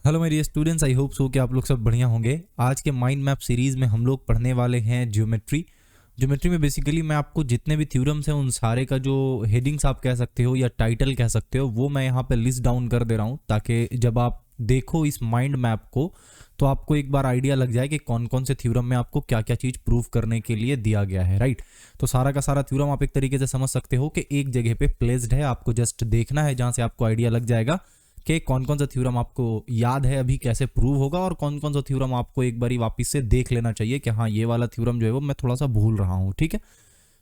Hello मेरी students, I hope so कि आप लोग सब बढ़िया होंगे। आज के माइंड मैप सीरीज़ में हम लोग पढ़ने वाले हैं ज्योमेट्री में बेसिकली मैं आपको जितने भी थ्योरम्स हैं उन सारे का जो हेडिंग्स आप कह सकते हो या टाइटल कह सकते हो वो मैं यहाँ पे लिस्ट डाउन कर दे रहा हूँ, ताकि जब आप देखो इस माइंड मैप को तो आपको एक बार आइडिया लग जाए कि कौन कौन से थ्योरम में आपको क्या क्या चीज़ प्रूव करने के लिए दिया गया है। राइट, तो सारा का सारा थ्योरम आप एक तरीके से समझ सकते हो कि एक जगह पे प्लेस्ड है, आपको जस्ट देखना है जहाँ से आपको आइडिया लग जाएगा कि कौन कौन सा थ्योरम आपको याद है अभी कैसे प्रूव होगा, और कौन कौन सा थ्योरम आपको एक बारी वापस से देख लेना चाहिए कि हाँ ये वाला थ्योरम जो है वो मैं थोड़ा सा भूल रहा हूँ। ठीक है,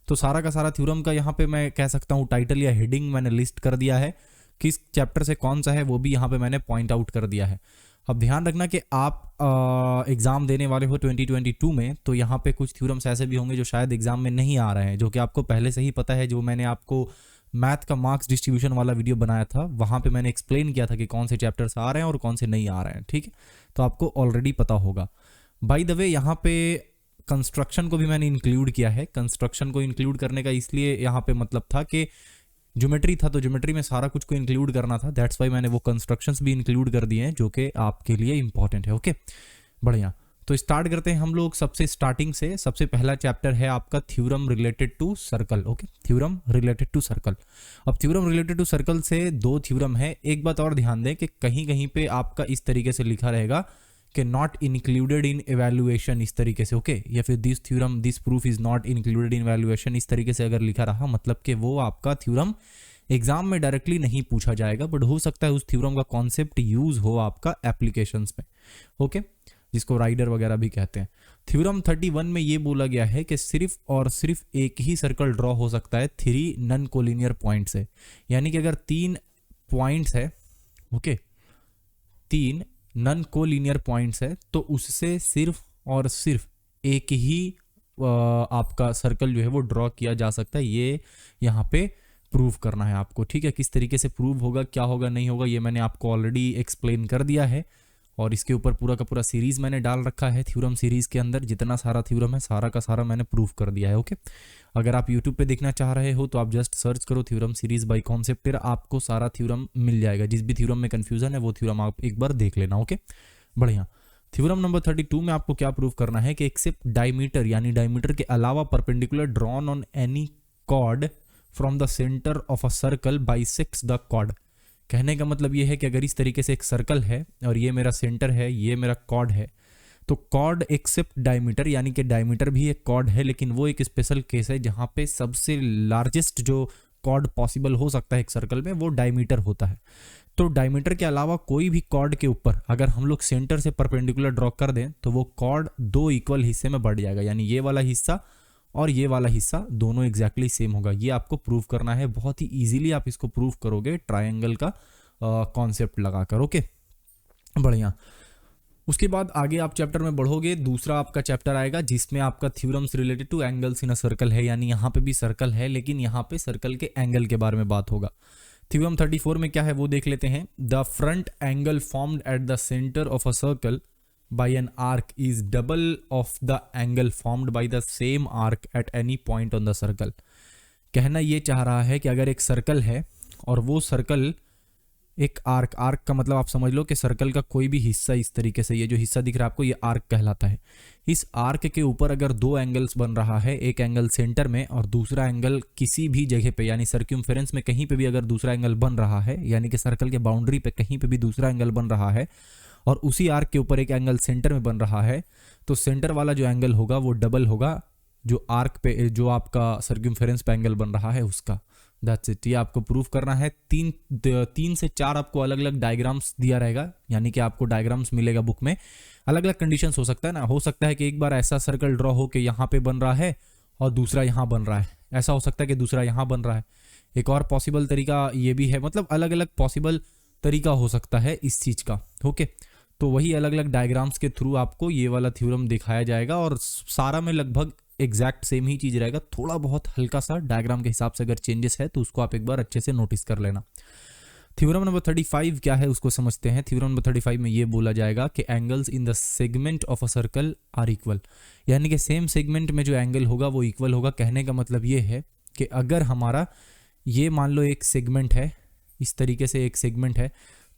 तो सारा का सारा थ्योरम का यहाँ पे मैं कह सकता हूँ टाइटल या हेडिंग मैंने लिस्ट कर दिया है, किस चैप्टर से कौन सा है वो भी यहाँ पे मैंने पॉइंट आउट कर दिया है। अब ध्यान रखना कि आप एग्ज़ाम देने वाले हो 2022 में, तो यहाँ पे कुछ थ्योरम्स ऐसे भी होंगे जो शायद एग्जाम में नहीं आ रहे हैं, जो कि आपको पहले से ही पता है। जो मैंने आपको मैथ का मार्क्स डिस्ट्रीब्यूशन वाला वीडियो बनाया था वहाँ पे मैंने एक्सप्लेन किया था कि कौन से चैप्टर्स आ रहे हैं और कौन से नहीं आ रहे हैं। ठीक है, तो आपको ऑलरेडी पता होगा। बाय द वे यहाँ पे कंस्ट्रक्शन को भी मैंने इंक्लूड किया है। कंस्ट्रक्शन को इंक्लूड करने का इसलिए यहाँ पे मतलब था कि ज्योमेट्री था तो ज्योमेट्री में सारा कुछ को इंक्लूड करना था, दैट्स वाई मैंने वो कंस्ट्रक्शंस भी इंक्लूड कर दिए हैं जो कि आपके लिए इंपॉर्टेंट है। ओके, बढ़िया। तो स्टार्ट करते हैं हम लोग सबसे स्टार्टिंग से। सबसे पहला चैप्टर है आपका theorem related to circle. Okay, theorem related to circle. अब थ्योरम रिलेटेड टू सर्कल से दो थ्योरम है। एक बात और ध्यान दें कि कहीं कहीं पे आपका इस तरीके से लिखा रहेगा कि नॉट इंक्लूडेड इन एवेल्युएशन, इस तरीके से। ओके, या फिर this theorem this proof is not included in evaluation, इस तरीके से अगर लिखा रहा मतलब कि वो आपका थ्योरम एग्जाम में डायरेक्टली नहीं पूछा जाएगा, बट हो सकता है उस थ्योरम का कॉन्सेप्ट यूज हो आपका एप्लीकेशंस में। ओके, जिसको राइडर वगैरह भी कहते हैं। थ्योरम 31 में ये बोला गया है कि सिर्फ और सिर्फ एक ही सर्कल ड्रॉ हो सकता है 3 नॉन कोलिनियर पॉइंट से। यानी कि अगर 3 पॉइंट्स है, ओके, 3 नॉन कोलिनियर पॉइंट्स है, तो उससे सिर्फ और सिर्फ एक ही आपका सर्कल जो है वो ड्रॉ किया जा सकता है। ये यहाँ पे प्रूव करना है आपको। ठीक है, किस तरीके से प्रूव होगा, क्या होगा, नहीं होगा, ये मैंने आपको ऑलरेडी एक्सप्लेन कर दिया है, और इसके ऊपर पूरा का पूरा सीरीज मैंने डाल रखा है। थ्योरम सीरीज के अंदर जितना सारा थ्योरम है सारा का सारा मैंने प्रूफ कर दिया है। ओके, अगर आप यूट्यूब पे देखना चाह रहे हो तो आप जस्ट सर्च करो थ्योरम सीरीज बाय कॉन्सेप्टर, आपको सारा थ्योरम मिल जाएगा। जिस भी थ्योरम में कंफ्यूजन है वो थ्योरम आप एक बार देख लेना। ओके, बढ़िया। थ्योरम नंबर 32 में आपको क्या प्रूफ करना है कि एक्सेप्ट डायमीटर, यानी डायमीटर के अलावा perpendicular drawn on any chord from the centre of a circle bisects the chord. कहने का मतलब ये है कि अगर इस तरीके से एक सर्कल है और ये मेरा सेंटर है, ये मेरा कॉर्ड है, तो कॉर्ड एक्सेप्ट डायमीटर, यानी कि डायमीटर भी एक कॉर्ड है, लेकिन वो एक स्पेशल केस है जहाँ पे सबसे लार्जेस्ट जो कॉर्ड पॉसिबल हो सकता है एक सर्कल में वो डायमीटर होता है। तो डायमीटर के अलावा कोई भी कॉर्ड के ऊपर अगर हम लोग सेंटर से परपेंडिकुलर ड्रॉ कर दें तो वो कॉर्ड 2 इक्वल हिस्से में बढ़ जाएगा, यानी ये वाला हिस्सा और ये वाला हिस्सा दोनों एग्जैक्टली सेम होगा। ये आपको प्रूव करना है, बहुत ही इजीली आप इसको प्रूव करोगे ट्रायंगल का कॉन्सेप्ट लगाकर। ओके, बढ़िया। उसके बाद आगे आप चैप्टर में बढ़ोगे, दूसरा आपका चैप्टर आएगा जिसमें आपका theorems related two angles in a circle है, यानी यहाँ पे भी सर्कल है लेकिन यहाँ पे सर्कल के एंगल के बारे में बात होगा। थ्योरम 34 में क्या है वो देख लेते हैं। The front angle formed at the centre of a circle by an arc is double of the angle formed by the same arc at any point on the circle। कहना ये चाह रहा है कि अगर एक सर्कल है और वो सर्कल एक आर्क का मतलब आप समझ लो कि सर्कल का कोई भी हिस्सा इस तरीके से, ये जो हिस्सा दिख रहा है आपको ये आर्क कहलाता है। इस आर्क के ऊपर अगर 2 एंगल्स बन रहा है, एक एंगल सेंटर में और दूसरा एंगल किसी भी जगह पे, यानी सर्क्यूमफेरेंस में कहीं पे भी अगर दूसरा एंगल बन रहा है, यानी कि सर्कल के बाउंड्री पे कहीं पे भी दूसरा एंगल बन रहा है और उसी आर्क के ऊपर एक एंगल सेंटर में बन रहा है, तो सेंटर वाला जो एंगल होगा वो डबल होगा जो आर्क पे जो आपका सर्क्यूमफेरेंस पे एंगल बन रहा है उसका। दैट्स इट, ये आपको प्रूफ करना है। 3 से 4 आपको अलग अलग डायग्राम्स दिया रहेगा, यानी कि आपको डायग्राम्स मिलेगा बुक में। अलग अलग कंडीशंस हो सकता है ना, हो सकता है कि एक बार ऐसा सर्कल ड्रॉ हो कि यहाँ पे बन रहा है और दूसरा यहाँ बन रहा है, ऐसा हो सकता है कि दूसरा यहाँ बन रहा है। एक और पॉसिबल तरीका ये भी है, मतलब अलग अलग पॉसिबल तरीका हो सकता है इस चीज़ का। ओके, तो वही अलग अलग डायग्राम्स के थ्रू आपको ये वाला थ्योरम दिखाया जाएगा और सारा में लगभग एग्जैक्ट सेम ही चीज़ रहेगा। थोड़ा बहुत हल्का सा डायग्राम के हिसाब से अगर चेंजेस है तो उसको आप एक बार अच्छे से नोटिस कर लेना। थ्योरम नंबर 35 क्या है उसको समझते हैं। थ्योरम नंबर 35 में ये बोला जाएगा कि angles in the segment of a circle are equal, यानी कि सेम सेगमेंट में जो एंगल होगा वो इक्वल होगा। कहने का मतलब ये है कि अगर हमारा ये मान लो एक सेगमेंट है, इस तरीके से एक सेगमेंट है,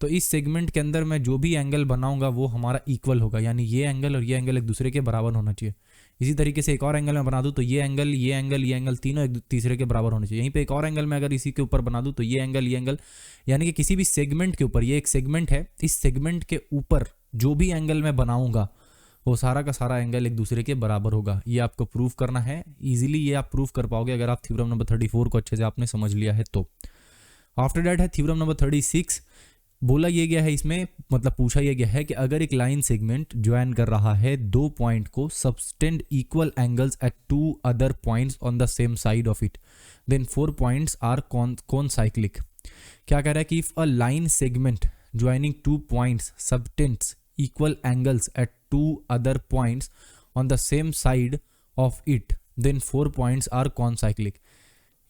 तो इस सेगमेंट के अंदर मैं जो भी एंगल बनाऊंगा वो हमारा इक्वल होगा, यानी ये एंगल और ये एंगल एक दूसरे के बराबर होना चाहिए। इसी तरीके से एक और एंगल मैं बना दूं तो ये एंगल ये एंगल ये एंगल तीनों एक तीसरे के बराबर होने चाहिए। यहीं पे एक और एंगल मैं अगर इसी के ऊपर बना दूं तो ये एंगल, यानी कि किसी भी सेगमेंट के ऊपर, ये एक सेगमेंट है, इस सेगमेंट के ऊपर जो भी एंगल मैं बनाऊंगा वो सारा का सारा एंगल एक दूसरे के बराबर होगा। ये आपको प्रूव करना है। इजीली ये आप प्रूव कर पाओगे अगर आप थ्योरम नंबर 34 को अच्छे से आपने समझ लिया है तो। आफ्टर दैट है थ्योरम नंबर 36। बोला ये गया है इसमें, मतलब पूछा ये गया है कि अगर एक लाइन सेगमेंट ज्वाइन कर रहा है दो पॉइंट को, subtend equal angles at two other points on the same side of it, then 4 points are concyclic. क्या कह रहा है कि if a line segment joining 2 points subtends equal angles at two other points on the same side of it, then 4 points are concyclic।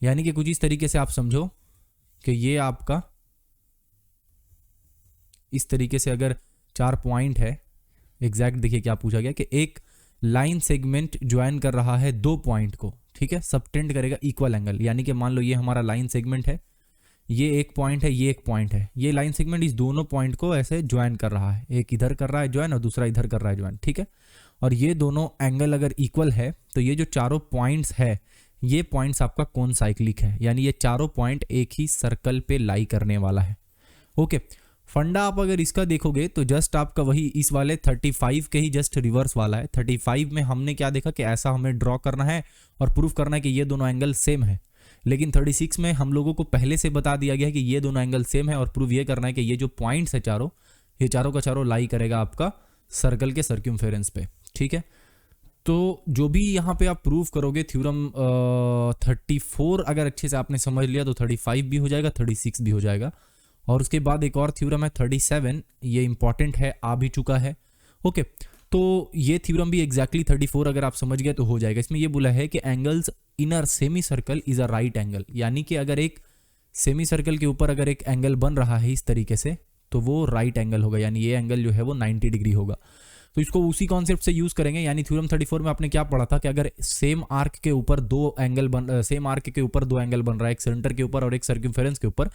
यानी कि कुछ इस तरीके से आप समझो कि ये आपका इस तरीके से अगर 4 पॉइंट है, एग्जैक्ट देखिए क्या पूछा गया कि एक लाइन सेगमेंट ज्वाइन कर रहा है दो पॉइंट को, ठीक है, सबटेंड करेगा इक्वल एंगल, यानी कि मान लो ये हमारा लाइन सेगमेंट है, ये एक पॉइंट है, ये एक पॉइंट है, ये लाइन सेगमेंट इस दोनों पॉइंट को ऐसे ज्वाइन कर रहा है, एक इधर कर रहा है ज्वाइन और दूसरा इधर कर रहा है ज्वाइन, ठीक है। और ये दोनों एंगल अगर इक्वल है तो ये जो चारों पॉइंट्स है, ये पॉइंट्स आपका कॉनसाइक्लिक है, यानी ये चारों पॉइंट एक ही सर्कल पे लाई करने वाला है। ओके, फंडा आप अगर इसका देखोगे तो जस्ट आपका वही इस वाले 35 के ही जस्ट रिवर्स वाला है। 35 में हमने क्या देखा कि ऐसा हमें ड्रॉ करना है और प्रूफ करना है कि ये दोनों एंगल सेम है, लेकिन 36 में हम लोगों को पहले से बता दिया गया है कि ये दोनों एंगल सेम है और प्रूव ये करना है कि ये जो पॉइंट्स है चारों, ये चारों का चारों लाई करेगा आपका सर्कल के सर्क्यूमफेरेंस पे, ठीक है। तो जो भी यहाँ पे आप प्रूव करोगे थ्योरम 34 अगर अच्छे से आपने समझ लिया तो 35 भी हो जाएगा, 36 भी हो जाएगा। और उसके बाद एक और थ्योरम है 37, ये इंपॉर्टेंट है, आ भी चुका है। ओके, तो ये थ्योरम भी एग्जैक्टली 34 अगर आप समझ गए तो हो जाएगा। इसमें ये बोला है कि angles in a semi circle is a right angle, यानी कि अगर एक सेमी सर्कल के ऊपर अगर एक एंगल बन रहा है इस तरीके से तो वो राइट एंगल होगा, यानी ये एंगल जो है वो 90 डिग्री होगा। तो इसको उसी कॉन्सेप्ट से यूज करेंगे, यानी थ्योरम 34 में आपने क्या पढ़ा था कि अगर सेम आर्क के ऊपर दो एंगल बन रहा है, एक सेंटर के ऊपर और एक सर्कमफेरेंस के ऊपर,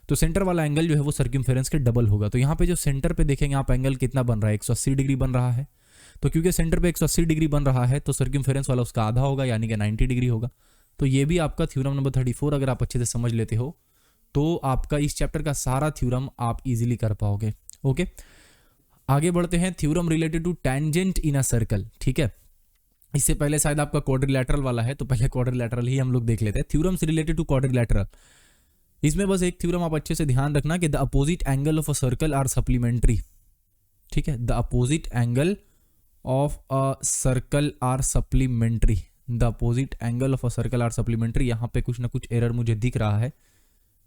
तो सेंटर वाला एंगल जो है वो सर्कमफेरेंस के डबल होगा। तो यहाँ पे जो सेंटर पे देखेंगे आप एंगल कितना बन रहा है, 180 डिग्री बन रहा है। तो क्योंकि सेंटर पे 180 डिग्री बन रहा है तो सर्कमफेरेंस वाला उसका आधा होगा, यानी कि 90 डिग्री होगा। तो ये भी आपका थ्योरम नंबर 34 अगर आप अच्छे से समझ लेते हो तो आपका इस चैप्टर का सारा थ्योरम आप इजीली कर पाओगे। ओके, आगे बढ़ते हैं। Theorem related to tangent in a circle, ठीक है। इससे पहले शायद आपका क्वाड्रिलैटरल वाला है, तो पहले क्वाड्रिलैटरल ही हम लोग देख लेते हैं। थ्योरम्स रिलेटेड टू क्वाड्रिलैटरल, इसमें बस एक थ्योरम आप अच्छे से ध्यान रखना कि the opposite angle of a circle are supplementary, ठीक है। The opposite angle of a circle are supplementary, the opposite angle of a circle are supplementary. यहाँ पे कुछ ना कुछ एरर मुझे दिख रहा है,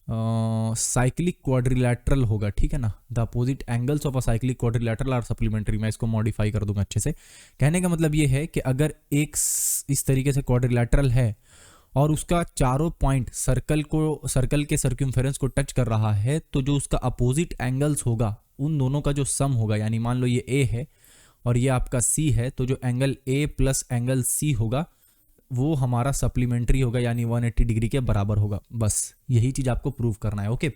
साइक्लिक क्वाड्रिलैटरल होगा, ठीक है ना। The opposite angles of a cyclic quadrilateral are supplementary, मैं इसको मॉडिफाई कर दूंगा अच्छे से। कहने का मतलब ये है कि अगर एक इस तरीके से क्वाड्रिलैटरल है और उसका चारों पॉइंट सर्कल के सर्कमफेरेंस को टच कर रहा है, तो जो उसका अपोजिट एंगल्स होगा उन दोनों का जो सम होगा, यानी मान लो ये ए है और ये आपका सी है, तो जो angle A plus angle C होगा वो हमारा सप्लीमेंट्री होगा, यानी 180 डिग्री के बराबर होगा। बस यही चीज आपको प्रूव करना है। ओके,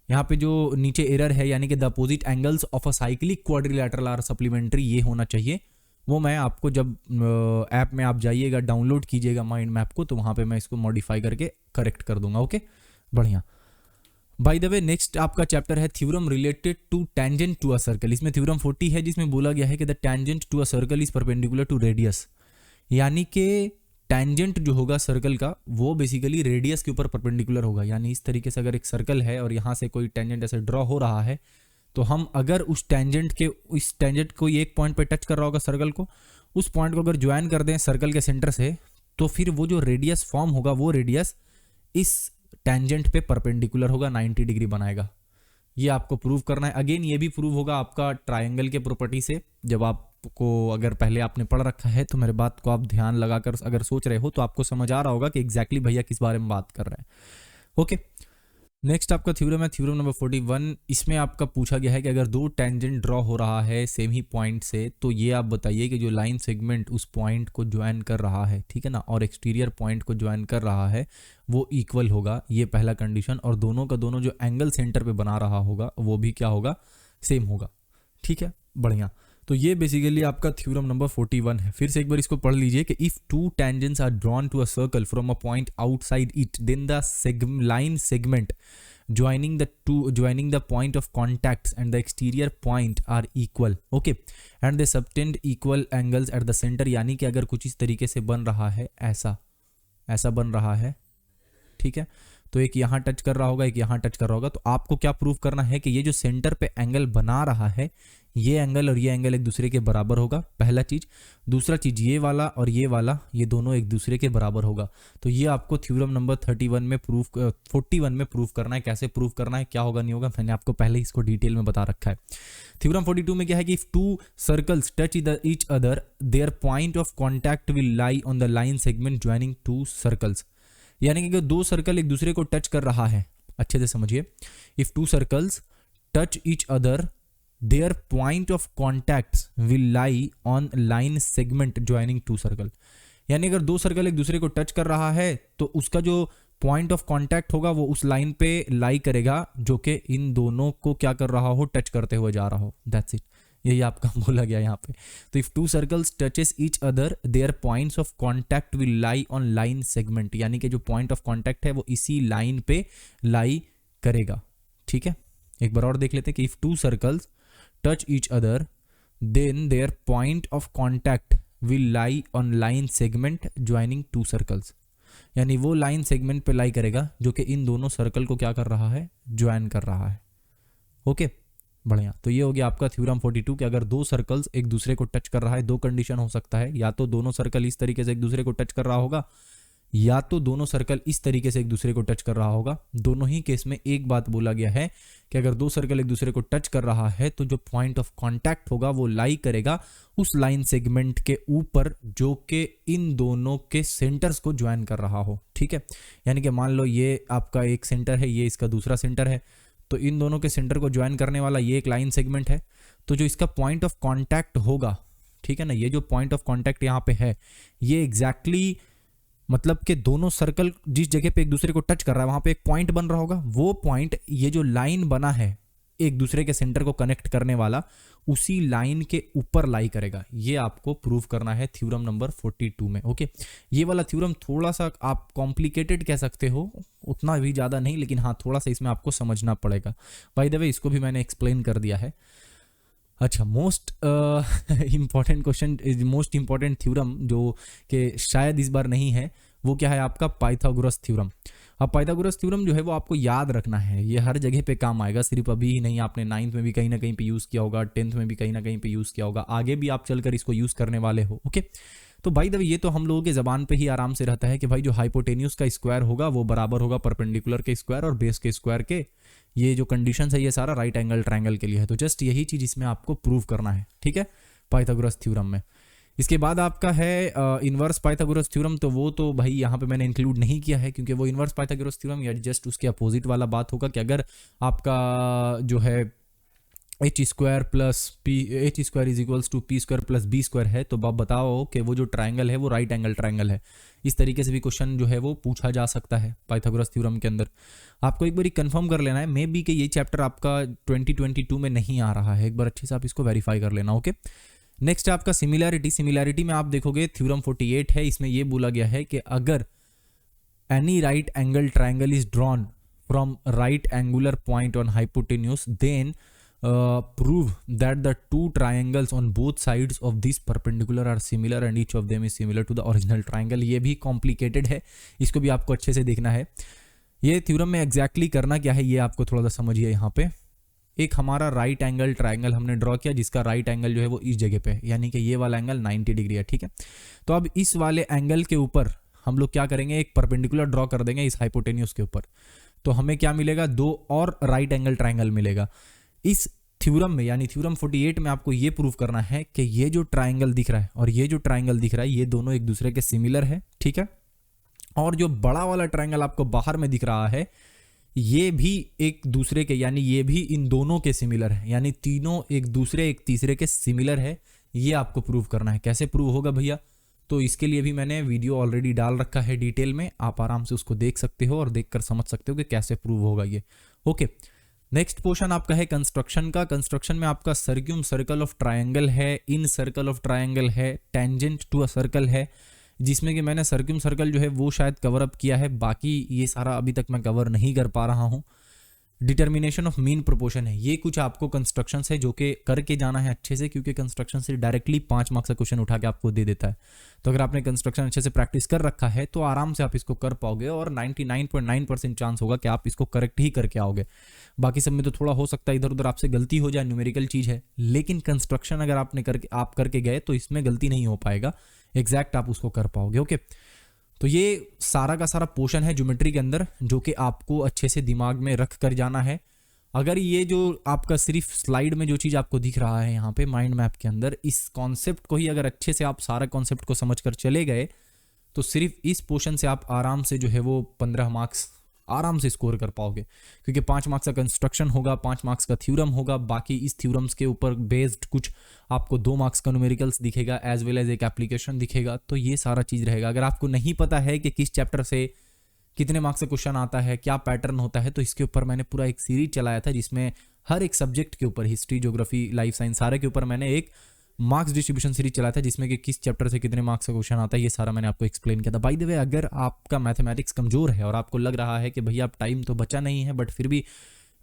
यहाँ पे जो नीचे एरर है, यानी कि the opposite angles of a cyclic quadrilateral are supplementary, ये होना चाहिए। वो मैं आपको जब ऐप में आप जाइएगा, डाउनलोड कीजिएगा माइंड मैप को, तो वहाँ पे मैं इसको मॉडिफाई करके करेक्ट कर दूंगा। ओके, बढ़िया। बाय द वे, नेक्स्ट आपका चैप्टर है theorem related to tangent to a circle. इसमें थ्योरम 40 है, जिसमें बोला गया है कि the tangent to a circle is perpendicular to radius, यानी कि टेंजेंट जो होगा सर्कल का वो बेसिकली रेडियस के ऊपर परपेंडिकुलर होगा। यानी इस तरीके से अगर एक सर्कल है और यहाँ से कोई टेंजेंट ऐसे ड्रॉ हो रहा है, तो हम अगर उस टेंजेंट को एक पॉइंट पे टच कर रहा होगा सर्कल को, उस पॉइंट को अगर ज्वाइन कर दें सर्कल के सेंटर से, तो फिर वो जो रेडियस फॉर्म होगा वो रेडियस इस टेंजेंट पे परपेंडिकुलर होगा, 90 डिग्री बनाएगा। ये आपको प्रूव करना है। अगेन ये भी प्रूव होगा आपका ट्रायंगल के प्रॉपर्टी से। जब आपको अगर पहले आपने पढ़ रखा है तो मेरे बात को आप ध्यान लगाकर अगर सोच रहे हो तो आपको समझ आ रहा होगा कि एग्जैक्टली भैया किस बारे में बात कर रहे हैं। ओके, नेक्स्ट आपका थ्योरम है थ्योरम नंबर 41। इसमें आपका पूछा गया है कि अगर दो टेंजेंट ड्रॉ हो रहा है सेम ही पॉइंट से, तो ये आप बताइए कि जो लाइन सेगमेंट उस पॉइंट को ज्वाइन कर रहा है, ठीक है ना, और एक्सटीरियर पॉइंट को ज्वाइन कर रहा है, वो इक्वल होगा, ये पहला कंडीशन। और दोनों का दोनों जो एंगल सेंटर पे बना रहा होगा वो भी क्या होगा, सेम होगा, ठीक है, बढ़िया। तो ये बेसिकली आपका थ्योरम नंबर 41 है। फिर से एक बार इसको पढ़ लीजिए कि if two tangents are drawn to a circle from a point outside it, then the line segment joining the point of contacts and the exterior point are equal, okay, and they subtend equal angles at the center। यानी कि अगर कुछ इस तरीके से बन रहा है, ऐसा बन रहा है, ठीक है, तो एक यहाँ टच कर रहा होगा, एक यहाँ टच कर रहा होगा, तो आपको क्या प्रूव करना है कि ये जो सेंटर पे एंगल बना रहा है, ये एंगल और ये एंगल एक दूसरे के बराबर होगा, पहला चीज। दूसरा चीज, ये वाला और ये वाला, ये दोनों एक दूसरे के बराबर होगा। तो ये आपको थ्योरम नंबर 41 में 41 में प्रूफ करना है। कैसे प्रूफ करना है, क्या होगा नहीं होगा, मैंने आपको पहले ही इसको डिटेल में बता रखा है। थ्योरम 42 में क्या है कि if to circles touch each other, their point of contact will lie on the line segment joining two circles. यानी कि अगर दो सर्कल एक दूसरे को टच कर रहा है, अच्छे से समझिए, if two circles touch each other, their point of contacts will lie on line segment joining two circle. यानी अगर दो सर्कल एक दूसरे को टच कर रहा है तो उसका जो पॉइंट ऑफ कॉन्टैक्ट होगा वो उस लाइन पे लाई करेगा जो कि इन दोनों को क्या कर रहा हो, टच करते हुए जा रहा हो। दैट्स इट, यही आपका बोला गया यहाँ पे। तो if two circles touches each other, there points of contact will lie on line segment. यानी कि जो पॉइंट ऑफ कॉन्टैक्ट है वो इसी लाइन पे लाई करेगा, ठीक है। एक बार और देख लेते हैं कि if to circles touch each other, then their point of contact will lie on line segment joining two circles। यानी वो लाइन सेगमेंट पे लाई करेगा जो कि इन दोनों सर्कल को क्या कर रहा है, ज्वाइन कर रहा है। ओके, बढ़िया। तो ये हो गया आपका थ्योरम 42 कि अगर दो सर्कल्स एक दूसरे को टच कर रहा है, दो कंडीशन हो सकता है, या तो दोनों सर्कल इस तरीके से एक दूसरे को टच कर रहा होगा, या तो दोनों सर्कल इस तरीके से एक दूसरे को टच कर रहा होगा। दोनों ही केस में एक बात बोला गया है कि अगर दो सर्कल एक दूसरे को टच कर रहा है तो जो पॉइंट ऑफ कांटेक्ट होगा वो लाई करेगा उस लाइन सेगमेंट के ऊपर जो कि इन दोनों के सेंटर्स को ज्वाइन कर रहा हो, ठीक है। यानी कि मान लो ये आपका एक सेंटर है, ये इसका दूसरा सेंटर है, तो इन दोनों के सेंटर को ज्वाइन करने वाला ये एक लाइन सेगमेंट है। तो जो इसका पॉइंट ऑफ कांटेक्ट होगा, ठीक है ना, ये जो पॉइंट ऑफ कांटेक्ट यहाँ पे है, ये एग्जैक्टली मतलब कि दोनों सर्कल जिस जगह पे एक दूसरे को टच कर रहा है वहां पे एक पॉइंट बन रहा होगा, वो पॉइंट, ये जो लाइन बना है एक दूसरे के सेंटर को कनेक्ट करने वाला, उसी लाइन के ऊपर लाई करेगा। ये आपको प्रूव करना है थ्योरम नंबर 42 में। ओके, ये वाला थ्योरम थोड़ा सा आप कॉम्प्लिकेटेड कह सकते हो, उतना भी ज़्यादा नहीं, लेकिन हाँ थोड़ा सा इसमें आपको समझना पड़ेगा। बाय द वे इसको भी मैंने एक्सप्लेन कर दिया है। अच्छा, most important question, most important theorem जो कि शायद इस बार नहीं है, वो क्या है आपका पाइथागोरस थ्योरम। अब पाइथागोरस थ्योरम जो है वो आपको याद रखना है, ये हर जगह पे काम आएगा, सिर्फ अभी ही नहीं, आपने 9th में भी कहीं ना कहीं पे यूज़ किया होगा, 10th में भी कहीं ना कहीं पे यूज़ किया होगा, आगे भी आप चलकर इसको यूज़ करने वाले हो। ओके, तो भाई द वे ये तो हम लोगों के ज़बान पे ही आराम से रहता है कि भाई जो हाइपोटेन्यूज का स्क्वायर होगा वो बराबर होगा परपेंडिकुलर के स्क्वायर और बेस के स्क्वायर के। ये जो कंडीशन है ये सारा राइट एंगल ट्रायंगल के लिए है, तो जस्ट यही चीज़ इसमें आपको प्रूव करना है, ठीक है, पाइथागोरस थ्योरम में। इसके बाद आपका है इनवर्स पाइथागोरस थ्योरम, तो वो तो भाई यहाँ पे मैंने इंक्लूड नहीं किया है क्योंकि वो इनवर्स पाइथागोरस थ्योरम या जस्ट उसके अपोजिट वाला बात होगा कि अगर आपका जो है H square is equals to P square plus B square है, तो आप बताओ कि वो जो ट्राइंगल है वो राइट एंगल ट्राइंगल है। इस तरीके से भी क्वेश्चन जो है वो पूछा जा सकता है पाइथागोरस थ्योरम के अंदर। आपको एक बार कंफर्म कर लेना है, मे बी कि ये चैप्टर आपका 2022 में नहीं आ रहा है, एक बार अच्छे से आप इसको वेरीफाई कर लेना। ओके, नेक्स्ट है आपका सिमिलैरिटी में आप देखोगे थ्योरम 48 है, इसमें ये बोला गया है कि अगर any right angle triangle is drawn from right angular point on hypotenuse, then prove that the two triangles on both sides of this perpendicular are similar and each of them is similar to the original triangle। ये भी complicated है, इसको भी आपको अच्छे से देखना है। ये थ्योरम में एग्जैक्टली करना क्या है ये आपको थोड़ा सा समझिए। यहाँ पे एक हमारा राइट एंगल ट्राइंगल हमने ड्रॉ किया जिसका राइट एंगल जो है वो इस जगह पे है, यानी कि ये वाला एंगल 90 डिग्री है, ठीक है। तो अब इस वाले एंगल के ऊपर हम लोग क्या करेंगे, एक परपेंडिकुलर ड्रॉ कर देंगे इस हाइपोटेन्यूज के ऊपर, तो हमें क्या मिलेगा, दो और राइट एंगल ट्राइंगल मिलेगा। इस थ्योरम में यानी थ्योरम 48 में आपको ये प्रूव करना है कि ये जो ट्राइंगल दिख रहा है और ये जो ट्राइंगल दिख रहा है ये दोनों एक दूसरे के सिमिलर है, ठीक है। और जो बड़ा वाला ट्राइंगल आपको बाहर में दिख रहा है ये भी एक दूसरे के, यानी ये भी इन दोनों के सिमिलर है, यानी तीनों एक दूसरे एक तीसरे के सिमिलर है। ये आपको प्रूव करना है। कैसे प्रूव होगा भैया? तो इसके लिए भी मैंने वीडियो ऑलरेडी डाल रखा है डिटेल में, आप आराम से उसको देख सकते हो और देखकर समझ सकते हो कि कैसे प्रूव होगा ये। ओके, नेक्स्ट पोर्शन आपका है कंस्ट्रक्शन का। कंस्ट्रक्शन में आपका सर्क्यूम सर्कल ऑफ ट्रायंगल है, इन सर्कल ऑफ ट्रायंगल है, टेंजेंट टू अ सर्कल है, जिसमें कि मैंने सर्क्यूम सर्कल जो है वो शायद कवर अप किया है, बाकी ये सारा अभी तक मैं कवर नहीं कर पा रहा हूँ। डिटर्मिनेशन ऑफ मीन प्रोपोर्शन है। ये कुछ आपको कंस्ट्रक्शन है जो कि करके जाना है अच्छे से, क्योंकि कंस्ट्रक्शन से डायरेक्टली 5 मार्क्स का क्वेश्चन उठा के आपको दे देता है। तो अगर आपने कंस्ट्रक्शन अच्छे से प्रैक्टिस कर रखा है तो आराम से आप इसको कर पाओगे और 99.9% चांस होगा कि आप इसको करेक्ट ही करके आओगे। बाकी सब में तो थोड़ा हो सकता है इधर उधर आपसे गलती हो जाए, न्यूमेरिकल चीज़ है, लेकिन कंस्ट्रक्शन अगर आपने करके गए तो इसमें गलती नहीं हो पाएगा, एग्जैक्ट आप उसको कर पाओगे। ओके, तो ये सारा का सारा पोर्शन है ज्योमेट्री के अंदर जो कि आपको अच्छे से दिमाग में रख कर जाना है। अगर ये जो आपका सिर्फ स्लाइड में जो चीज़ आपको दिख रहा है यहाँ पे माइंड मैप के अंदर, इस कॉन्सेप्ट को ही अगर अच्छे से आप सारा कॉन्सेप्ट को समझ कर चले गए तो सिर्फ इस पोर्शन से आप आराम से जो है वो 15 मार्क्स आराम से स्कोर कर पाओगे, क्योंकि 5 मार्क्स का कंस्ट्रक्शन होगा, 5 मार्क्स का थ्योरम होगा, बाकी इस थ्योरम्स के ऊपर बेस्ड कुछ आपको 2 मार्क्स का न्यूमेरिकल्स दिखेगा एज वेल एज एक एप्लीकेशन दिखेगा। तो ये सारा चीज़ रहेगा। अगर आपको नहीं पता है कि किस चैप्टर से कितने मार्क्स का क्वेश्चन आता है, क्या पैटर्न होता है, तो इसके ऊपर मैंने पूरा एक सीरीज चलाया था जिसमें हर एक सब्जेक्ट के ऊपर, हिस्ट्री, ज्योग्राफी, लाइफ साइंस, सारे के ऊपर मैंने एक मार्क्स डिस्ट्रीब्यूशन सीरीज चलाया था जिसमें कि किस चैप्टर से कितने मार्क्स का क्वेश्चन आता है, ये सारा मैंने आपको एक्सप्लेन किया था। बाय द वे, अगर आपका मैथमेटिक्स कमजोर है और आपको लग रहा है कि भैया अब टाइम तो बचा नहीं है बट फिर भी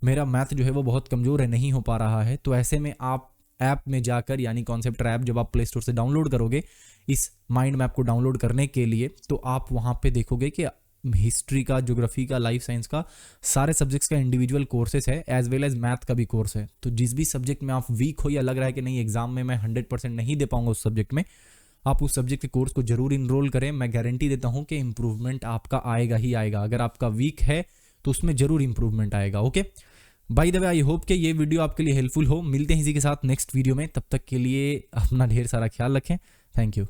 मेरा मैथ जो है वो बहुत कमजोर है, नहीं हो पा रहा है, तो ऐसे में आप ऐप में जाकर, यानी कॉन्सेप्ट ऐप जब आप प्ले स्टोर से डाउनलोड करोगे इस माइंड मैप को डाउनलोड करने के लिए, तो आप वहाँ पे देखोगे कि हिस्ट्री का, ज्योग्राफी का, लाइफ साइंस का, सारे सब्जेक्ट्स का इंडिविजुअल कोर्सेस है एज वेल एज मैथ का भी कोर्स है। तो जिस भी सब्जेक्ट में आप वीक हो या लग रहा है कि नहीं एग्जाम में मैं 100% नहीं दे पाऊंगा उस सब्जेक्ट में, आप उस सब्जेक्ट के कोर्स को जरूर इनरोल करें। मैं गारंटी देता हूं कि इंप्रूवमेंट आपका आएगा ही आएगा। अगर आपका वीक है तो उसमें जरूर इंप्रूवमेंट आएगा। Okay, bye the way, I hope कि ये वीडियो आपके लिए हेल्पफुल हो। मिलते हैं इसी के साथ नेक्स्ट वीडियो में, तब तक के लिए अपना ढेर सारा ख्याल रखें। Thank you.